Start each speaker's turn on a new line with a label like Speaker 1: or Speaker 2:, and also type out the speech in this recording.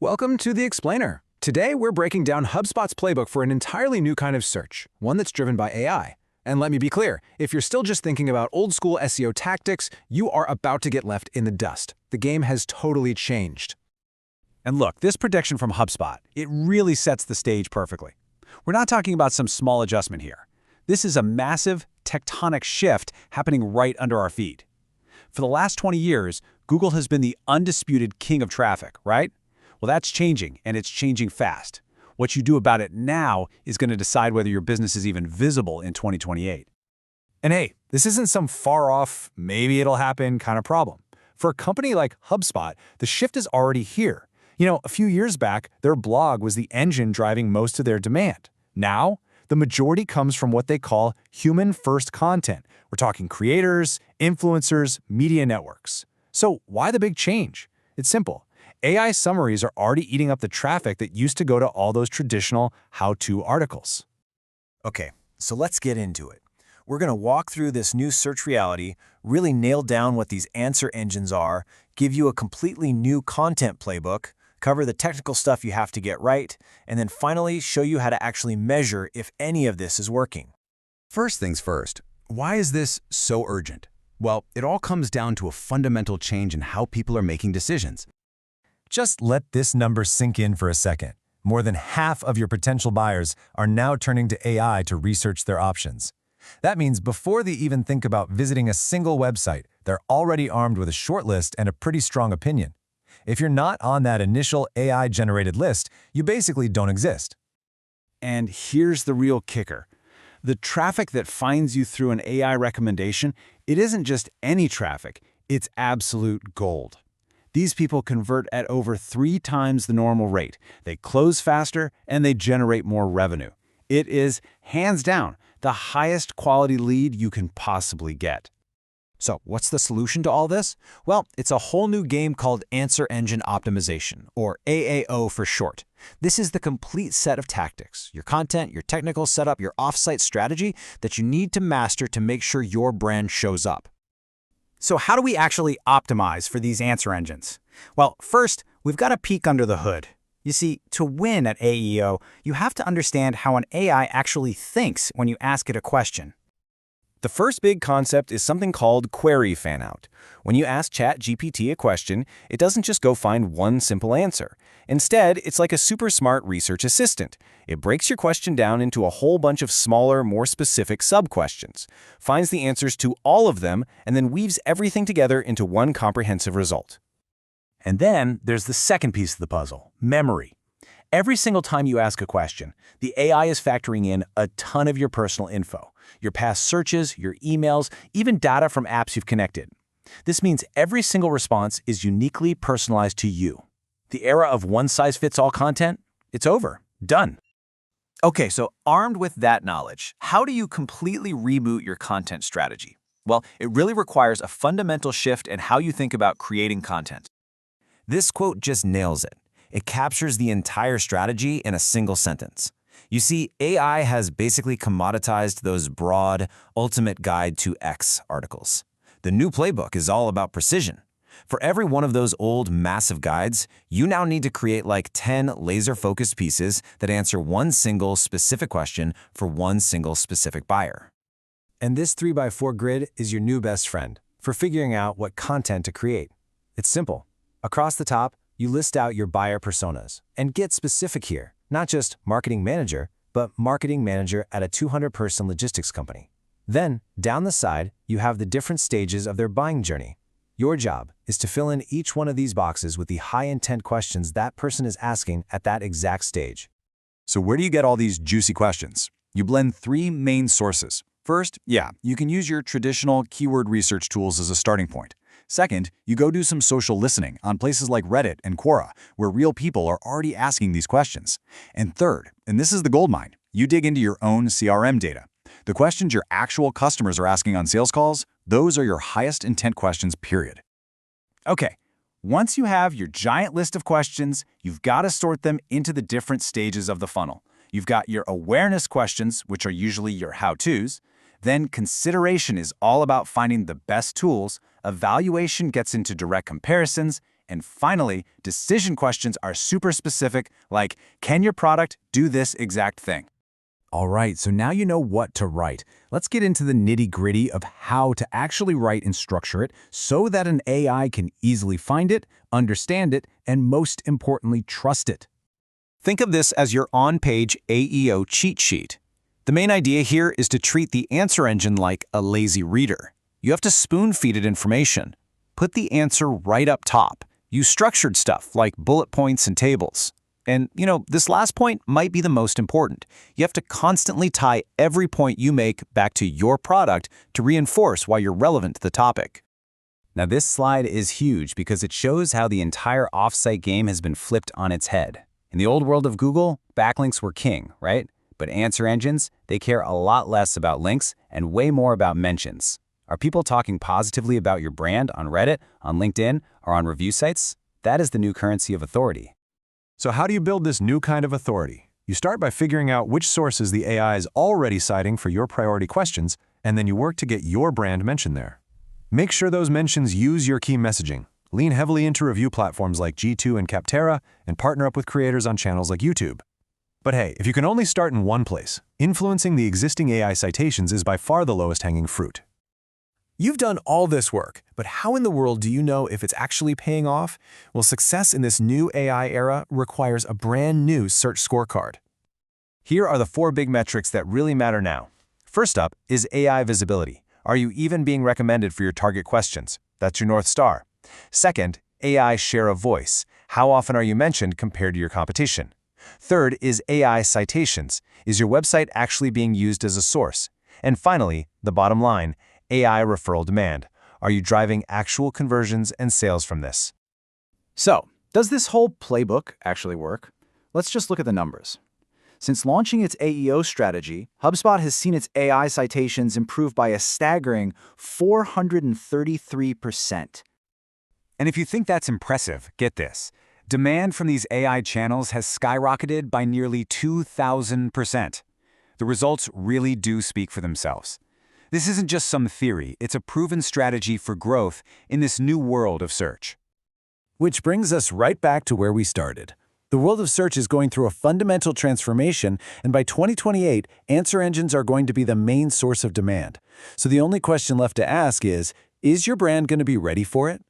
Speaker 1: Welcome to The Explainer. Today, we're breaking down HubSpot's playbook for an entirely new kind of search, one that's driven by AI. And let me be clear, if you're still just thinking about old-school SEO tactics, you are about to get left in the dust. The game has totally changed.
Speaker 2: And look, this prediction from HubSpot, it really sets the stage perfectly. We're not talking about some small adjustment here. This is a massive, tectonic shift happening right under our feet. For the last 20 years, Google has been the undisputed king of traffic, right? Well, that's changing, and it's changing fast. What you do about it now is going to decide whether your business is even visible in 2028.
Speaker 3: And hey, this isn't some far-off, maybe it'll happen kind of problem. For a company like HubSpot, the shift is already here. A few years back, their blog was the engine driving most of their demand. Now, the majority comes from what they call human-first content. We're talking creators, influencers, media networks. So why the big change? It's simple. AI summaries are already eating up the traffic that used to go to all those traditional how-to articles.
Speaker 4: Okay, so let's get into it. We're going to walk through this new search reality, really nail down what these answer engines are, give you a completely new content playbook, cover the technical stuff you have to get right, and then finally show you how to actually measure if any of this is working.
Speaker 5: First things first, why is this so urgent? Well, it all comes down to a fundamental change in how people are making decisions.
Speaker 3: Just let this number sink in for a second. More than half of your potential buyers are now turning to AI to research their options. That means before they even think about visiting a single website, they're already armed with a short list and a pretty strong opinion. If you're not on that initial AI-generated list, you basically don't exist.
Speaker 2: And here's the real kicker. The traffic that finds you through an AI recommendation, it isn't just any traffic, it's absolute gold. These people convert at over 3 times the normal rate. They close faster, and they generate more revenue. It is, hands down, the highest quality lead you can possibly get.
Speaker 4: So what's the solution to all this? Well, it's a whole new game called Answer Engine Optimization, or AEO for short. This is the complete set of tactics, your content, your technical setup, your offsite strategy that you need to master to make sure your brand shows up.
Speaker 6: So how do we actually optimize for these answer engines? Well, first, we've got to peek under the hood. You see, to win at AEO, you have to understand how an AI actually thinks when you ask it a question.
Speaker 4: The first big concept is something called query fanout. When you ask ChatGPT a question, it doesn't just go find one simple answer. Instead, it's like a super smart research assistant. It breaks your question down into a whole bunch of smaller, more specific sub-questions, finds the answers to all of them, and then weaves everything together into one comprehensive result. And then there's the second piece of the puzzle, memory. Every single time you ask a question, the AI is factoring in a ton of your personal info, your past searches, your emails, even data from apps you've connected. This means every single response is uniquely personalized to you. The era of one-size-fits-all content, it's over. Done. Okay, so armed with that knowledge, how do you completely reboot your content strategy? Well, it really requires a fundamental shift in how you think about creating content. This quote just nails it. It captures the entire strategy in a single sentence. You see, AI has basically commoditized those broad, ultimate guide to X articles. The new playbook is all about precision. For every one of those old, massive guides, you now need to create like 10 laser-focused pieces that answer one single specific question for one single specific buyer.
Speaker 3: And this 3x4 grid is your new best friend for figuring out what content to create. It's simple. Across the top, you list out your buyer personas and get specific here, not just marketing manager, but marketing manager at a 200-person logistics company. Then, down the side, you have the different stages of their buying journey. Your job is to fill in each one of these boxes with the high-intent questions that person is asking at that exact stage.
Speaker 5: So where do you get all these juicy questions? You blend 3 main sources. First, you can use your traditional keyword research tools as a starting point. Second, you go do some social listening on places like Reddit and Quora, where real people are already asking these questions. And third, and this is the goldmine, you dig into your own CRM data. The questions your actual customers are asking on sales calls, those are your highest intent questions, period.
Speaker 2: Okay, once you have your giant list of questions, you've got to sort them into the different stages of the funnel. You've got your awareness questions, which are usually your how-tos. Then consideration is all about finding the best tools, evaluation gets into direct comparisons,
Speaker 4: And finally, decision questions are super specific, like, can your product do this exact thing?
Speaker 2: All right, so now you know what to write. Let's get into the nitty-gritty of how to actually write and structure it so that an AI can easily find it, understand it, and most importantly, trust it.
Speaker 4: Think of this as your on-page AEO cheat sheet. The main idea here is to treat the answer engine like a lazy reader. You have to spoon-feed it information. Put the answer right up top. Use structured stuff like bullet points and tables. And, this last point might be the most important. You have to constantly tie every point you make back to your product to reinforce why you're relevant to the topic.
Speaker 2: Now, this slide is huge because it shows how the entire off-site game has been flipped on its head. In the old world of Google, backlinks were king, right? But answer engines, they care a lot less about links and way more about mentions. Are people talking positively about your brand on Reddit, on LinkedIn, or on review sites? That is the new currency of authority.
Speaker 3: So how do you build this new kind of authority? You start by figuring out which sources the AI is already citing for your priority questions, and then you work to get your brand mentioned there. Make sure those mentions use your key messaging. Lean heavily into review platforms like G2 and Capterra, and partner up with creators on channels like YouTube. But hey, if you can only start in one place, influencing the existing AI citations is by far the lowest hanging fruit. You've done all this work, but how in the world do you know if it's actually paying off? Well, success in this new AI era requires a brand new search scorecard.
Speaker 4: Here are the 4 big metrics that really matter now. First up is AI visibility. Are you even being recommended for your target questions? That's your North Star. Second, AI share of voice. How often are you mentioned compared to your competition? Third is AI citations. Is your website actually being used as a source? And finally, the bottom line, AI referral demand. Are you driving actual conversions and sales from this?
Speaker 6: So, does this whole playbook actually work? Let's just look at the numbers. Since launching its AEO strategy, HubSpot has seen its AI citations improve by a staggering 433%.
Speaker 2: And if you think that's impressive, get this. Demand from these AI channels has skyrocketed by nearly 2,000%. The results really do speak for themselves. This isn't just some theory, it's a proven strategy for growth in this new world of search.
Speaker 3: Which brings us right back to where we started. The world of search is going through a fundamental transformation, and by 2028, answer engines are going to be the main source of demand. So the only question left to ask is your brand going to be ready for it?